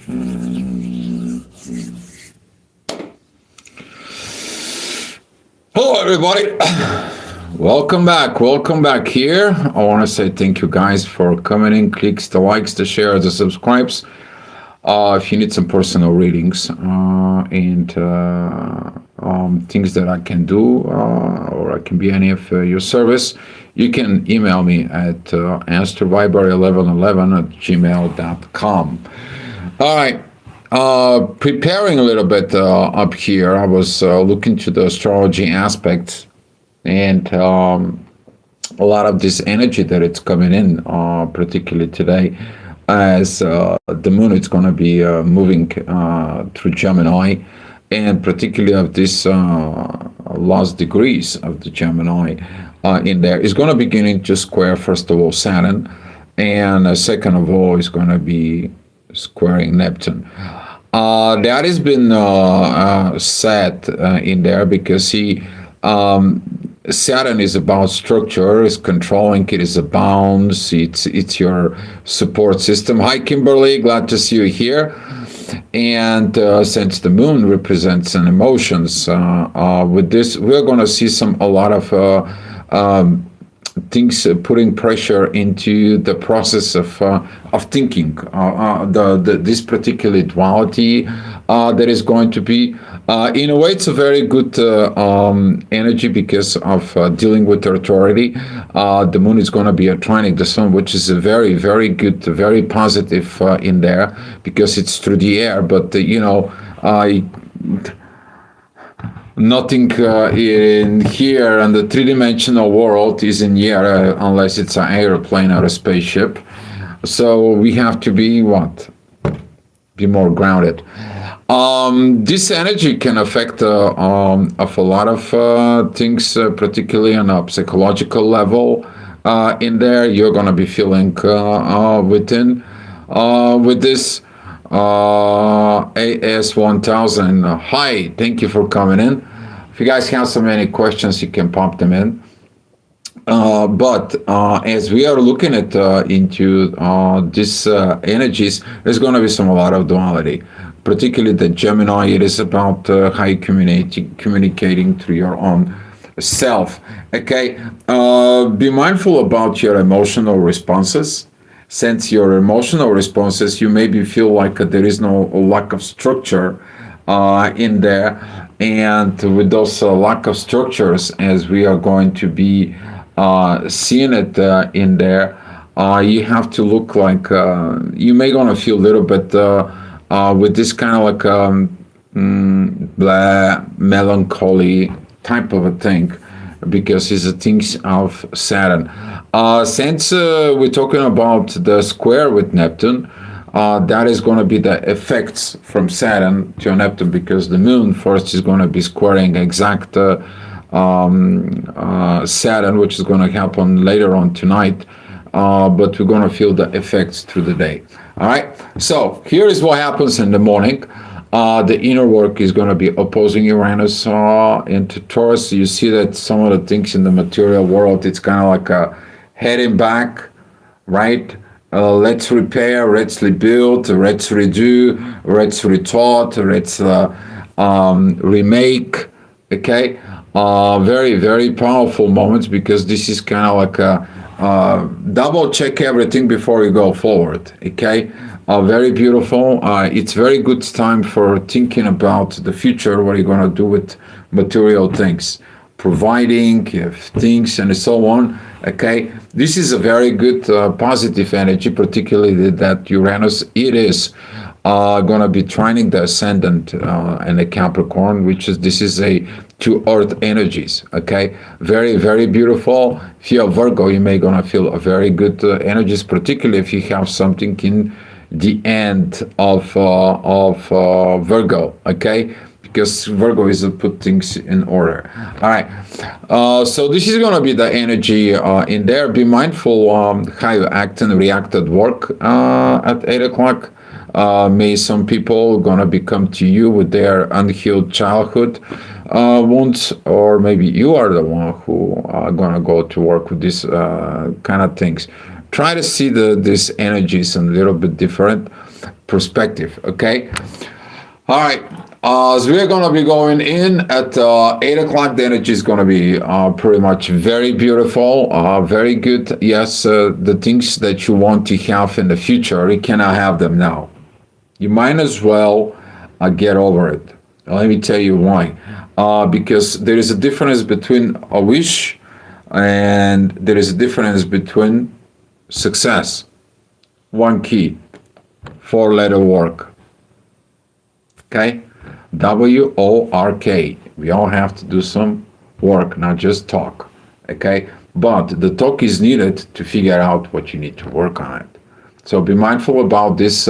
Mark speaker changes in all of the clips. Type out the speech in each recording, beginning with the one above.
Speaker 1: Hello, everybody. Welcome back. Welcome back here. I want to say thank you guys for coming in. Clicks, the likes, the shares, the subscribes. If you need some personal readings and things that I can do or I can be any of your service, you can email me at astroviber1111 at gmail.com. All right. Preparing a little bit up here, I was looking to the astrology aspects and a lot of this energy that it's coming in, particularly today, as the moon is going to be moving through Gemini, and particularly of this last degrees of the Gemini in there is going to beginning to square, first of all, Saturn, and second of all is going to be squaring Neptune. That has been set in there because Saturn is about structure, is controlling, it is a bounds, it's your support system. Hi, Kimberly, glad to see you here. And since the moon represents an emotions, with this, we're going to see a lot of things putting pressure into the process of thinking. This particular duality that is going to be, in a way, it's a very good energy because of dealing with authority. The moon is going to be trining the sun, which is a very, very good, very positive in there because it's through the air. But nothing in here and the three-dimensional world is in the air unless it's an airplane or a spaceship. So we have to be be more grounded. This energy can affect of a lot of things, particularly on a psychological level. In there, you're going to be feeling within with this AS1000. Hi, thank you for coming in. If you guys have so many questions, you can pop them in. But as we are looking at into these energies, there's going to be a lot of duality. Particularly the Gemini, it is about how you communicating through your own self. Okay, be mindful about your emotional responses. Since your emotional responses, you maybe feel like there is no lack of structure in there, and with those lack of structures, as we are going to be seeing it in there, you have to look like you may gonna feel a little bit with this kind of like melancholy type of a thing, because it's the things of Saturn. Since we're talking about the square with Neptune, that is going to be the effects from Saturn to Neptune, because the moon first is going to be squaring exact Saturn, which is going to happen later on tonight, but we're going to feel the effects through the day. All right, so here is what happens in the morning. The inner work is going to be opposing Uranus into Taurus. You see that some of the things in the material world, it's kind of like heading back, right? Let's repair, let's rebuild, let's redo, let's rethought, let's remake. Okay, very, very powerful moments, because this is kind of like a double check everything before you go forward. Okay, very beautiful. It's very good time for thinking about the future, what you're going to do with material things, providing things and so on. Okay, this is a very good positive energy, particularly that Uranus, it is going to be trining the ascendant and the Capricorn, which is, this is a two earth energies. Okay, very, very beautiful. If you have Virgo, you may gonna feel a very good energies, particularly if you have something in the end of Virgo. Okay, because Virgo is to put things in order. All right, so this is going to be the energy in there. Be mindful how you act and react at work at 8 o'clock. May some people going to be come to you with their unhealed childhood wounds, or maybe you are the one who are going to go to work with these kind of things. Try to see these energies a little bit different. perspective. Okay. All right. So we're going to be going in at 8 o'clock. The energy is going to be pretty much very beautiful, very good. Yes, the things that you want to have in the future, you cannot have them now. You might as well get over it. Let me tell you why. Because there is a difference between a wish and there is a difference between success. One key, four-letter work. Okay? WORK. We all have to do some work, not just talk. Okay? But the talk is needed to figure out what you need to work on it. So be mindful about this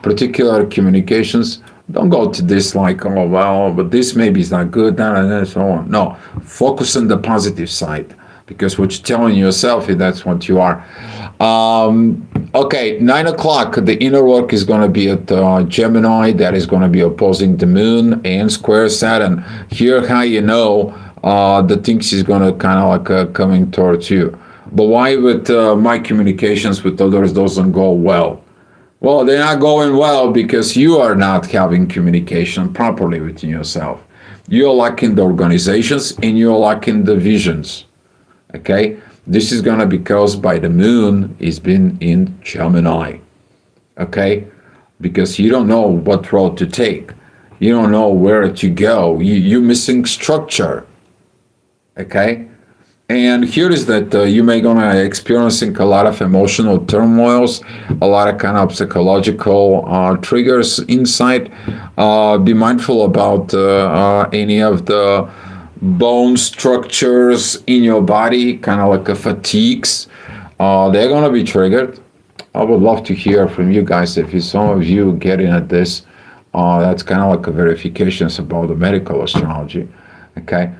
Speaker 1: particular communications. Don't go to this like, oh, well, but this maybe is not good, and so on. No, focus on the positive side because what you're telling yourself is that's what you are. Okay, 9 o'clock, the inner work is going to be at Gemini. That is going to be opposing the moon and square Saturn. Here, how you know the things is going to kind of like coming towards you. But why with my communications with others doesn't go well? Well, they're not going well because you are not having communication properly within yourself. You're lacking the organizations and you're lacking the visions. Okay? This is going to be caused by the moon is been in Gemini. Okay? Because you don't know what road to take. You don't know where to go. You're missing structure. Okay? And here is that you may gonna experiencing a lot of emotional turmoils, a lot of kind of psychological triggers inside. Be mindful about any of the bone structures in your body, kind of like a fatigues. They're gonna be triggered. I would love to hear from you guys if you, some of you getting at this. That's kind of like a verifications about the medical astrology. Okay.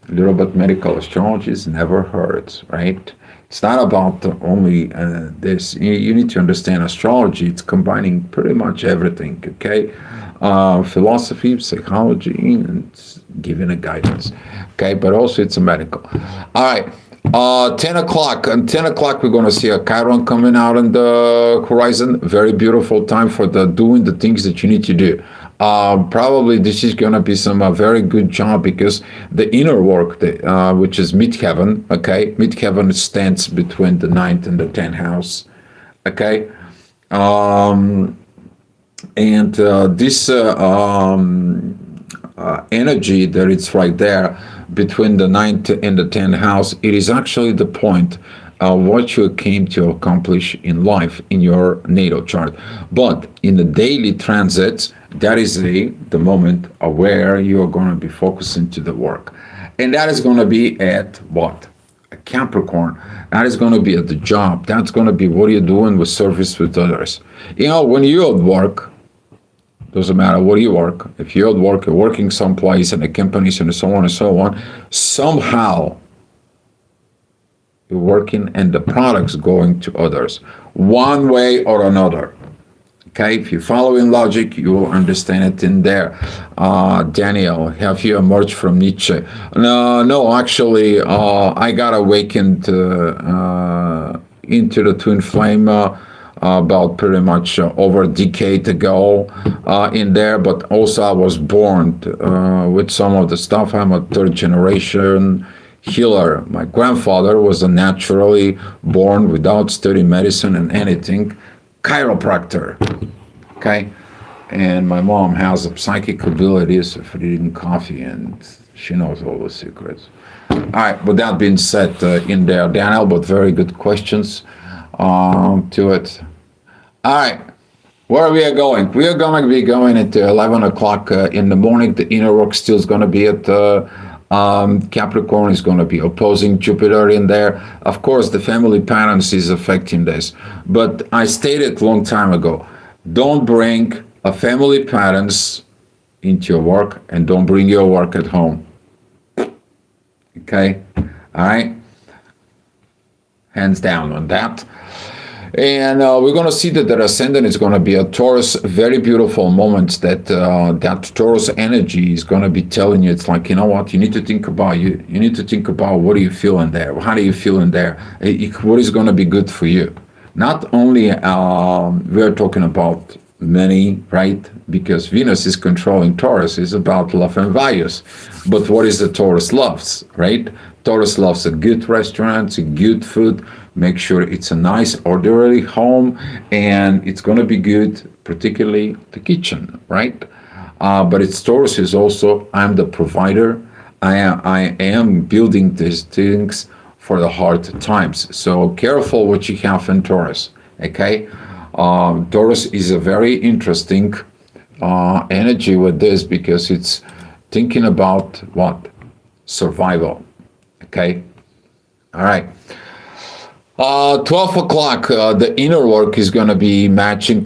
Speaker 1: A little bit medical astrology is never hurts, right? It's not about only this. You need to understand astrology. It's combining pretty much everything, okay? Philosophy, psychology, and it's giving a guidance, okay? But also it's a medical. All right. 10 o'clock. And 10 o'clock, we're going to see a Chiron coming out on the horizon. Very beautiful time for doing the things that you need to do. Probably this is going to be some very good job because the inner work, which is midheaven, okay? Midheaven stands between the 9th and the 10th house, okay? And this energy that it's right there between the 9th and the 10th house, it is actually the point what you came to accomplish in life in your natal chart. But in the daily transits, that is the moment where you're going to be focusing to the work. And that is going to be at what? A Capricorn. That is going to be at the job. That's going to be what you're doing with service with others. You know, when you're at work, doesn't matter what you work. If you're at work, you're working someplace in the companies and so on and so on, somehow you're working and the product's going to others one way or another. Okay, if you follow in logic, you will understand it in there. Daniel, have you emerged from Nietzsche? No, actually, I got awakened into the twin flame about pretty much over a decade ago in there, but also I was born with some of the stuff. I'm a third generation healer. My grandfather was a naturally born without studying medicine and anything, chiropractor, okay? And my mom has a psychic abilities of reading coffee and she knows all the secrets. All right, with that being said in there, Daniel, but very good questions to it. All right, where we are going? We are going to be going at 11 o'clock in the morning. The inner work still is going to be at Capricorn is going to be opposing Jupiter in there. Of course, the family patterns is affecting this. But I stated a long time ago, don't bring a family patterns into your work and don't bring your work at home. Okay? All right? Hands down on that. And we're going to see that the ascendant is going to be a Taurus. Very beautiful moments that that Taurus energy is going to be telling you. It's like, you know what, you need to think about you need to think about what do you feel in there, how do you feel in there, what is going to be good for you. Not only we're talking about money, right? Because Venus is controlling Taurus, is about love and values. But what is the Taurus loves, right? Taurus loves a good restaurant, a good food. Make sure it's a nice, orderly home, and it's going to be good, particularly the kitchen, right? But it's Taurus is also, I'm the provider. I am building these things for the hard times. So careful what you have in Taurus, okay? Taurus is a very interesting energy with this because it's thinking about what? Survival, okay? All right. 12 o'clock, the inner work is going to be matching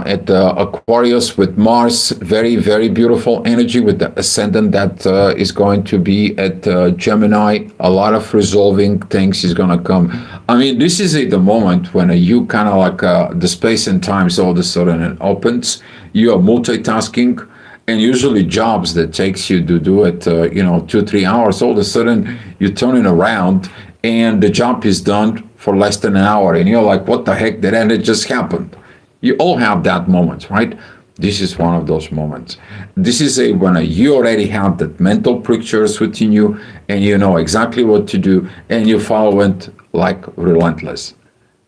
Speaker 1: at Aquarius with Mars. Very, very beautiful energy with the ascendant that is going to be at Gemini. A lot of resolving things is going to come. I mean, this is the moment when you kind of like the space and times all of a sudden it opens. You are multitasking. And usually jobs that takes you to do it, 2-3 hours, all of a sudden you turn it around and the job is done for less than an hour. And you're like, what the heck did it just happened? You all have that moment, right? This is one of those moments. This is when you already have that mental pictures within you and you know exactly what to do and you follow it like relentless.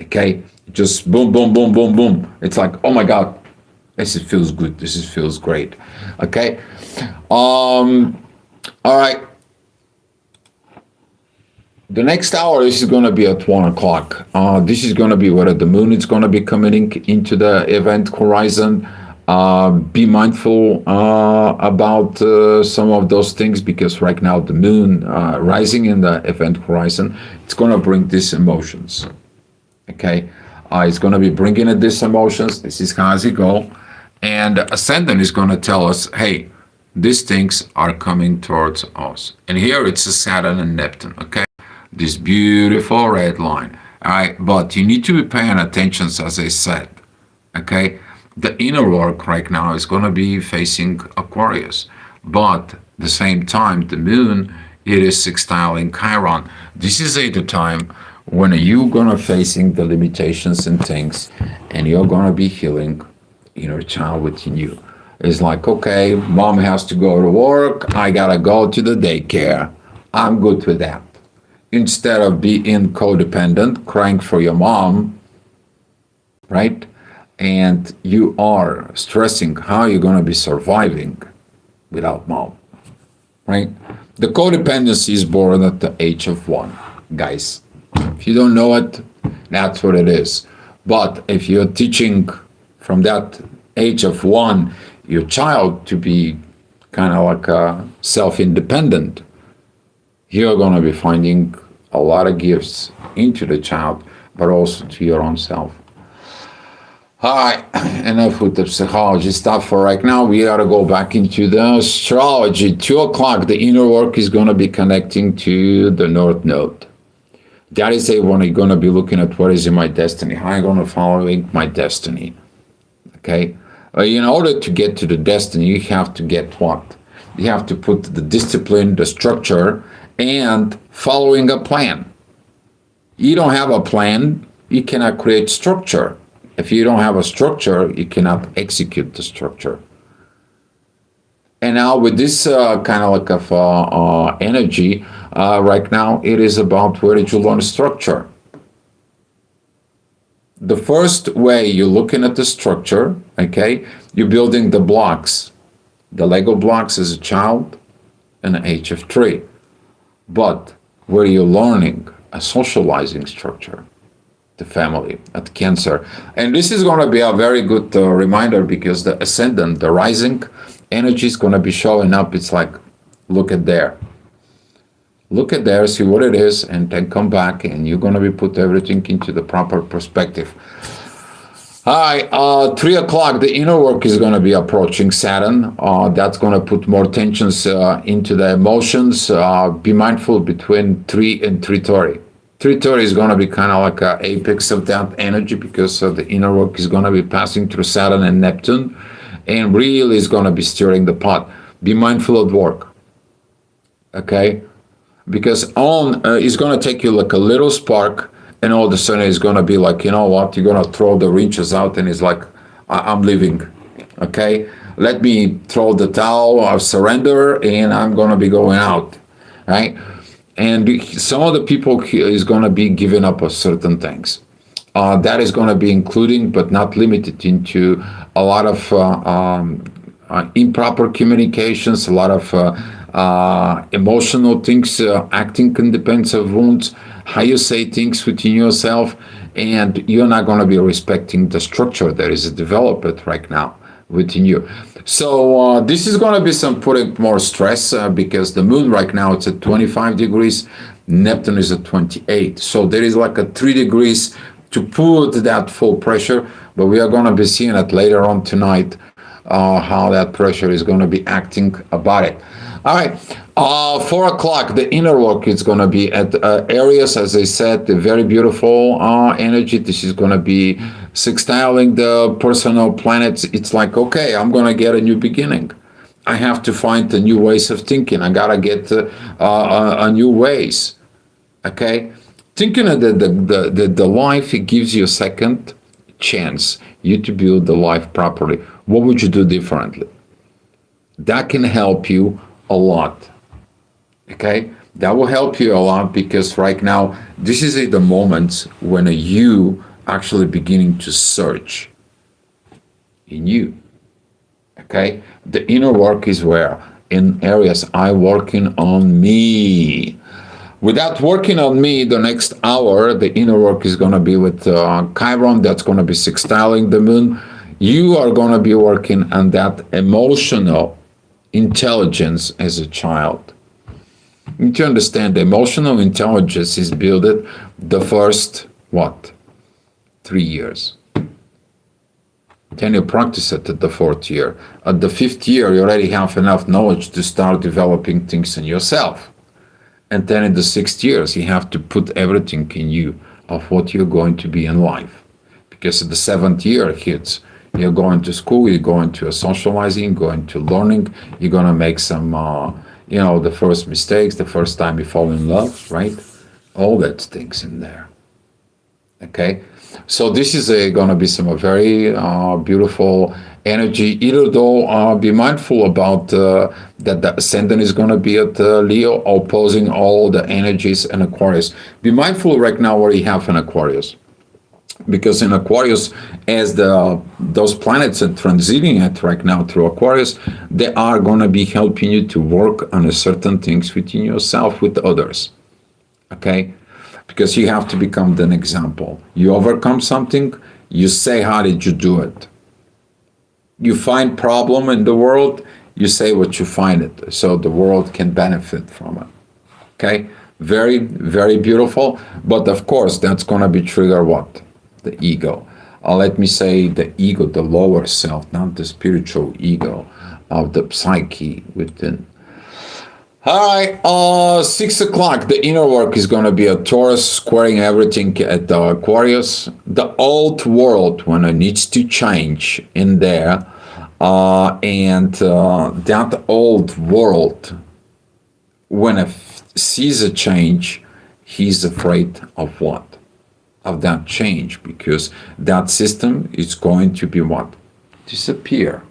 Speaker 1: Okay? Just boom, boom, boom, boom, boom. It's like, oh my God, this feels good. This feels great. Okay. All right. The next hour, this is going to be at 1 o'clock. This is going to be where the moon is going to be coming into the event horizon. Be mindful about some of those things because right now the moon rising in the event horizon, it's going to bring these emotions. Okay. It's going to be bringing in these emotions. This is how it go. And ascendant is going to tell us, hey, these things are coming towards us. And here it's a Saturn and Neptune, okay? This beautiful red line. All right, but you need to be paying attention, as I said, okay? The inner work right now is going to be facing Aquarius. But at the same time, the moon, it is sextiling Chiron. This is the time when you're going to facing the limitations and things, and you're going to be healing inner child within you. It's like, okay, mom has to go to work. I gotta go to the daycare. I'm good with that. Instead of being codependent, crying for your mom, right? And you are stressing how you're gonna be surviving without mom, right? The codependency is born at the age of 1, guys. If you don't know it, that's what it is. But if you're teaching from that age of 1, your child to be kind of like self-independent, you're going to be finding a lot of gifts into the child, but also to your own self. All right, enough with the psychology stuff for right now. We got to go back into the astrology. 2 o'clock, the inner work is going to be connecting to the North Node. That is when you're going to be looking at what is in my destiny, how I'm going to follow my destiny. Okay? In order to get to the destiny, you have to get what? You have to put the discipline, the structure, and following a plan. You don't have a plan, you cannot create structure. If you don't have a structure, you cannot execute the structure. And now with this kind of like of energy, right now, it is about where did you learn structure. The first way you're looking at the structure, okay, you're building the blocks, the Lego blocks as a child and the age of 3. But where you're learning a socializing structure, the family at Cancer. And this is going to be a very good reminder because the ascendant, the rising energy is going to be showing up. It's like, look at there. Look at there, see what it is, and then come back, and you're going to be put everything into the proper perspective. All right, 3 o'clock, the inner work is going to be approaching Saturn. That's going to put more tensions into the emotions. Be mindful between 3 and 3:30. 3:30 is going to be kind of like an apex of that energy because the inner work is going to be passing through Saturn and Neptune, and really is going to be stirring the pot. Be mindful of work, okay? Because it's going to take you like a little spark, and all of a sudden it's going to be like, you know what, you're going to throw the wrenches out, and it's like, I'm leaving. Okay, let me throw the towel of surrender, and I'm gonna be going out, right? And some of the people is gonna be giving up on certain things. That is going to be including, but not limited into, a lot of improper communications, a lot of emotional things, acting independence of wounds, how you say things within yourself, and you're not going to be respecting the structure that is developed right now within you. So this is going to be some putting more stress, because the moon right now it's at 25 degrees, Neptune is at 28. So there is like a 3 degrees to put that full pressure, but we are going to be seeing it later on tonight, how that pressure is going to be acting about it. All right, 4 o'clock, the inner work is going to be at Aries, as I said, the very beautiful energy. This is going to be sextiling the personal planets. It's like, okay, I'm going to get a new beginning. I have to find the new ways of thinking. I got to get a new ways. Okay, thinking that the life, it gives you a second chance you to build the life properly. What would you do differently? That can help you a lot. Okay, that will help you a lot, because right now this is the moment when you actually beginning to search in you. Okay, the inner work is where in Aries I working on me. Without working on me, the next hour, the inner work is going to be with Chiron. That's going to be sextiling the moon. You are going to be working on that emotional intelligence as a child. You need to understand the emotional intelligence is built the first, what, 3 years. Then you practice it at the 4th year. At the 5th year, you already have enough knowledge to start developing things in yourself. And then in the 6th years, you have to put everything in you of what you're going to be in life. Because the 7th year hits, you're going to school, you're going to a socializing, going to learning, you're going to make some, the first mistakes, the first time you fall in love, right? All that things in there. Okay? So this is going to be some very beautiful energy. Either though, be mindful about that the ascendant is going to be at Leo, opposing all the energies in Aquarius. Be mindful right now where you have in Aquarius, because in Aquarius, as those planets are transiting it right now through Aquarius, they are going to be helping you to work on a certain things within yourself with others. Okay? Because you have to become an example. You overcome something, you say, how did you do it? You find problem in the world, you say what you find it, so the world can benefit from it. Okay? Very, very beautiful. But of course, that's going to be trigger what? The ego. Let me say the ego, the lower self, not the spiritual ego of the psyche within. All right, 6 o'clock, the inner work is going to be a Taurus, squaring everything at the Aquarius. The old world, when it needs to change in there, and that old world, when it sees a change, he's afraid of what? Of that change, because that system is going to be what? Disappear.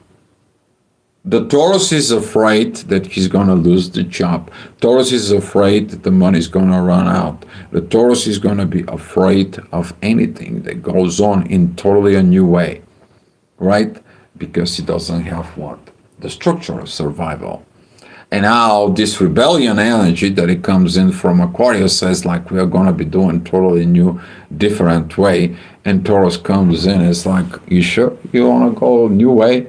Speaker 1: The Taurus is afraid that he's going to lose the job. Taurus is afraid that the money is going to run out. The Taurus is going to be afraid of anything that goes on in totally a new way, right? Because he doesn't have what? The structure of survival. And now this rebellion energy that it comes in from Aquarius says like we are going to be doing totally new, different way. And Taurus comes in, it's like, you sure you want to go a new way?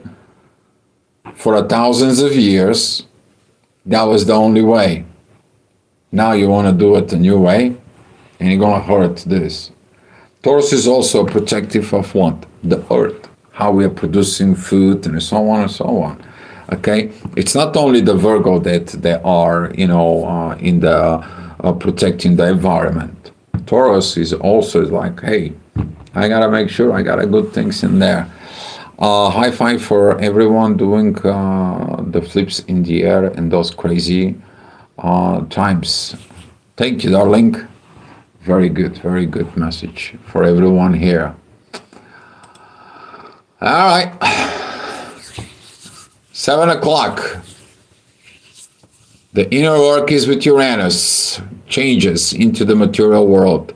Speaker 1: For thousands of years, that was the only way. Now you want to do it a new way, and you're going to hurt this. Taurus is also protective of what? The earth, how we are producing food, and so on and so on. Okay, it's not only the Virgo that they are, in the protecting the environment. Taurus is also like, hey, I gotta make sure I got good things in there. High five for everyone doing the flips in the air in those crazy times. Thank you, darling. Very good message for everyone here. All right. 7 o'clock. The inner work is with Uranus, changes into the material world.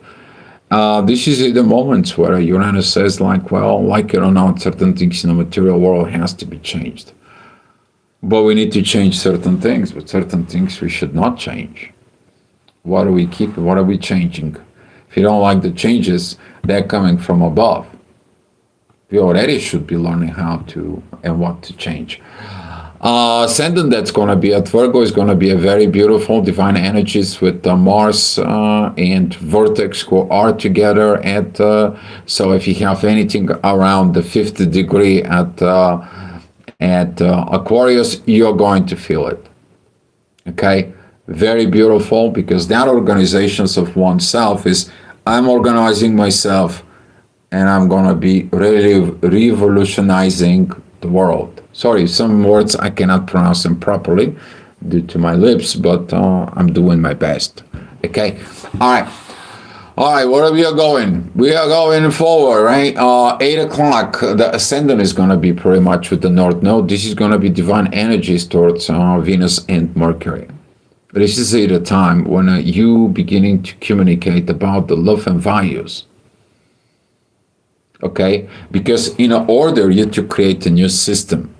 Speaker 1: This is the moments where Uranus says, like, well, like it or not, certain things in the material world has to be changed. But we need to change certain things, but certain things we should not change. What are we keeping? What are we changing? If you don't like the changes, they're coming from above. We already should be learning how to and what to change. Ascendant that's going to be at Virgo is going to be a very beautiful divine energies with Mars and Vortex who are together at so if you have anything around the 50th degree at Aquarius, you're going to feel it. Okay, very beautiful, because that organizations of oneself is, I'm organizing myself and I'm going to be really revolutionizing the world. Sorry, some words I cannot pronounce them properly due to my lips, but I'm doing my best. Okay, all right. All right, where we are going? We are going forward, right? 8 o'clock, the ascendant is going to be pretty much with the North Node. This is going to be divine energies towards Venus and Mercury. This is at a time when you beginning to communicate about the love and values. Okay, because in order you to create a new system,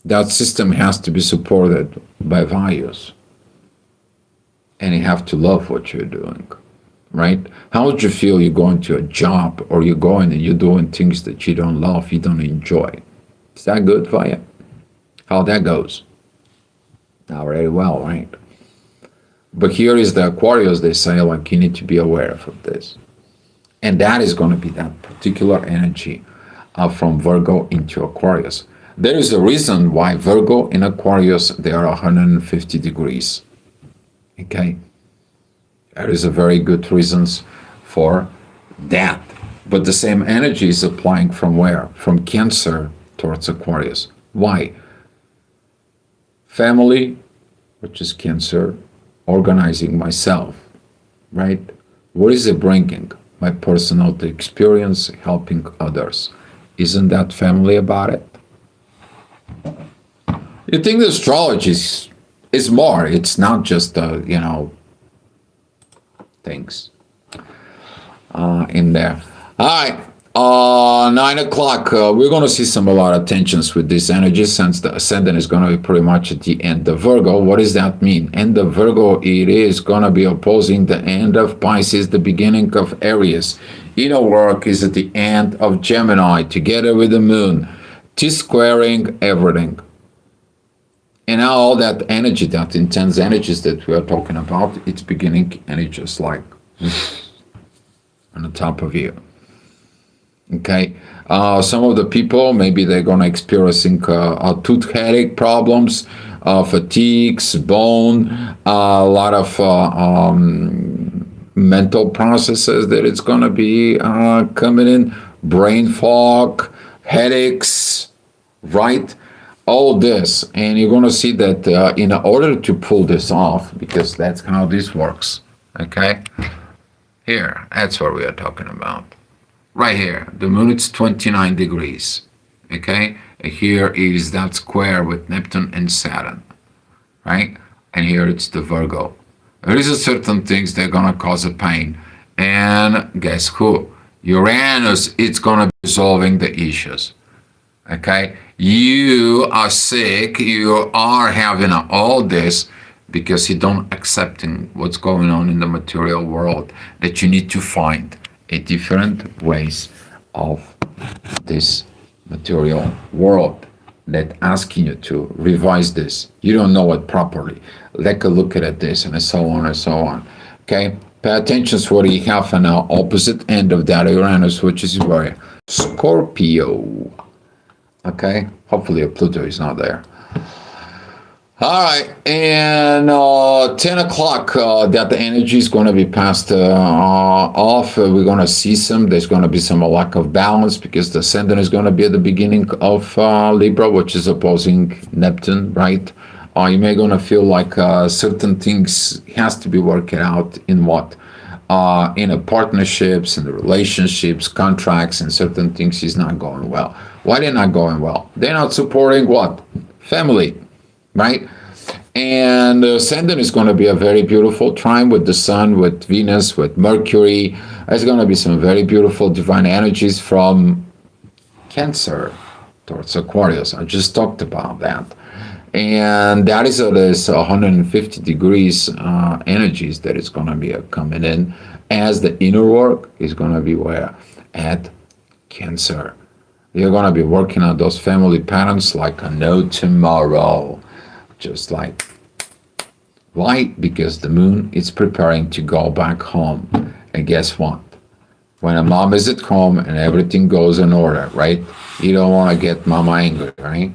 Speaker 1: that system has to be supported by values, and you have to love what you're doing, right? How would you feel you're going to a job, or you're going and you're doing things that you don't love, you don't enjoy? Is that good for you? How that goes? Not very well, right? But here is the Aquarius, they say, like, you need to be aware of this. And that is going to be that particular energy from Virgo into Aquarius. There is a reason why Virgo in Aquarius, they are 150 degrees. Okay? There is a very good reasons for that. But the same energy is applying from where? From Cancer towards Aquarius. Why? Family, which is Cancer, organizing myself, right? What is it bringing? My personal experience, helping others. Isn't that family about it? You think the astrology is more. It's not just, things in there. All right. 9 o'clock, we're going to see a lot of tensions with this energy, since the ascendant is going to be pretty much at the end of Virgo. What does that mean? End of Virgo, it is going to be opposing the end of Pisces, the beginning of Aries. Inner work is at the end of Gemini, together with the moon, T-squaring everything. And now all that energy, that intense energies that we are talking about, it's beginning, and it's just like on the top of you. Okay, some of the people, maybe they're going to experiencing tooth headache problems, fatigues, bone, a lot of mental processes that it's going to be coming in, brain fog, headaches, right? All this, and you're going to see that in order to pull this off, because that's how this works, okay? Here, that's what we are talking about. Right here, the moon is 29 degrees, okay? Here is that square with Neptune and Saturn, right? And here it's the Virgo. There is a certain things that are gonna cause a pain. And guess who? Uranus, it's gonna be resolving the issues, okay? You are sick, you are having all this because you don't accepting what's going on in the material world, that you need to find a different ways of this material world, that asking you to revise this. You don't know it properly. Take a look at this, and so on and so on. Okay? Pay attention to what you have an opposite end of that Uranus, which is where Scorpio. Okay? Hopefully Pluto is not there. All right, and 10 o'clock, that the energy is going to be passed off. We're going to see there's going to be some lack of balance, because the ascendant is going to be at the beginning of Libra, which is opposing Neptune, right? You may going to feel like certain things has to be worked out in what? in a partnerships and relationships, contracts, and certain things is not going well. Why they're not going well? They're not supporting what? Family, right? And Ascendant is going to be a very beautiful trine with the Sun, with Venus, with Mercury. There's going to be some very beautiful divine energies from Cancer towards Aquarius. I just talked about that. And that is this 150 degrees energies that is going to be coming in as the inner work is going to be where? At Cancer. You're going to be working on those family patterns like a no tomorrow. Just like, why? Because the moon is preparing to go back home. And guess what? When a mom is at home and everything goes in order, right? You don't want to get mama angry, right?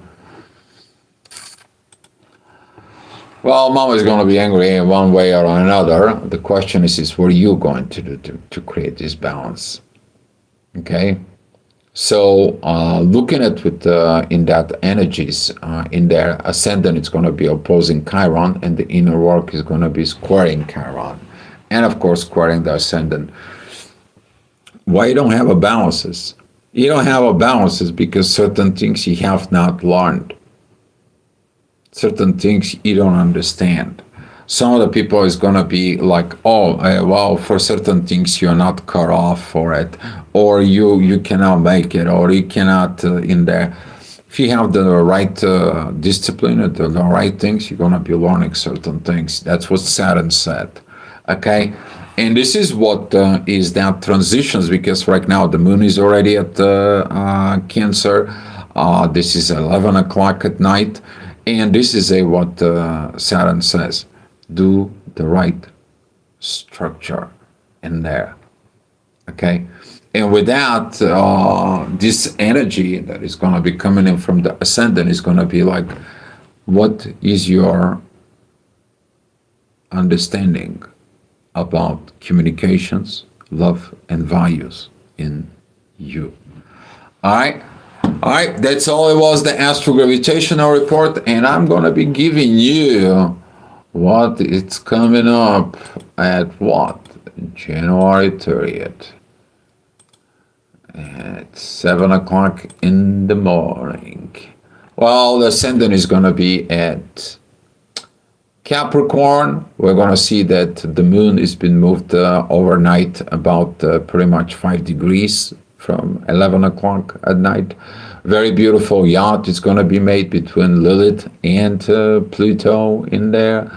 Speaker 1: Well, mama is going to be angry in one way or another. The question is what are you going to do to create this balance? Okay? So looking at with in that energies in their ascendant, it's going to be opposing Chiron, and the inner work is going to be squaring Chiron, and of course squaring the ascendant. Why you don't have a balances? You don't have a balances because certain things you have not learned, certain things you don't understand. Some of the people is going to be like, oh, well, for certain things you're not cut off for it, or you cannot make it, or you cannot in there. If you have the right discipline and the right things, you're going to be learning certain things. That's what Saturn said. Okay? And this is what is that transitions, because right now the moon is already at Cancer. This is 11 o'clock at night. And this is what Saturn says. Do the right structure in there. Okay? And with that, this energy that is going to be coming in from the ascendant is going to be like, what is your understanding about communications, love, and values in you? All right? All right, that's all it was, the astrogravitational report, and I'm going to be giving you what it's coming up at what? January 30th at 7 o'clock in the morning. Well, the ascendant is going to be at Capricorn. We're going to see that the moon has been moved overnight about pretty much 5 degrees from 11 o'clock at night. Very beautiful yacht is going to be made between Lilith and Pluto in there.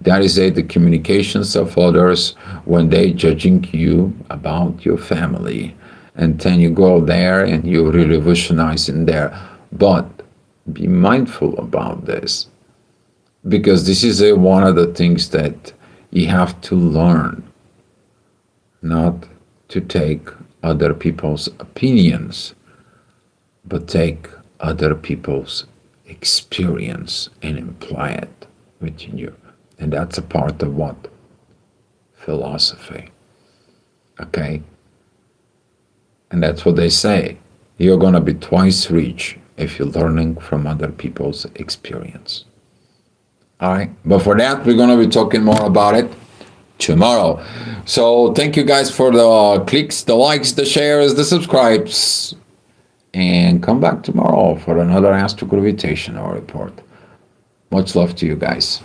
Speaker 1: That is the communications of others when they judging you about your family. And then you go there and you revolutionize in there. But be mindful about this, because this is one of the things that you have to learn, not to take other people's opinions, but take other people's experience and imply it within you. And that's a part of what? Philosophy. Okay? And that's what they say. You're going to be twice rich if you're learning from other people's experience. All right? But for that, we're going to be talking more about it tomorrow. So thank you guys for the clicks, the likes, the shares, the subscribes. And come back tomorrow for another astrogravitational report. Much love to you guys.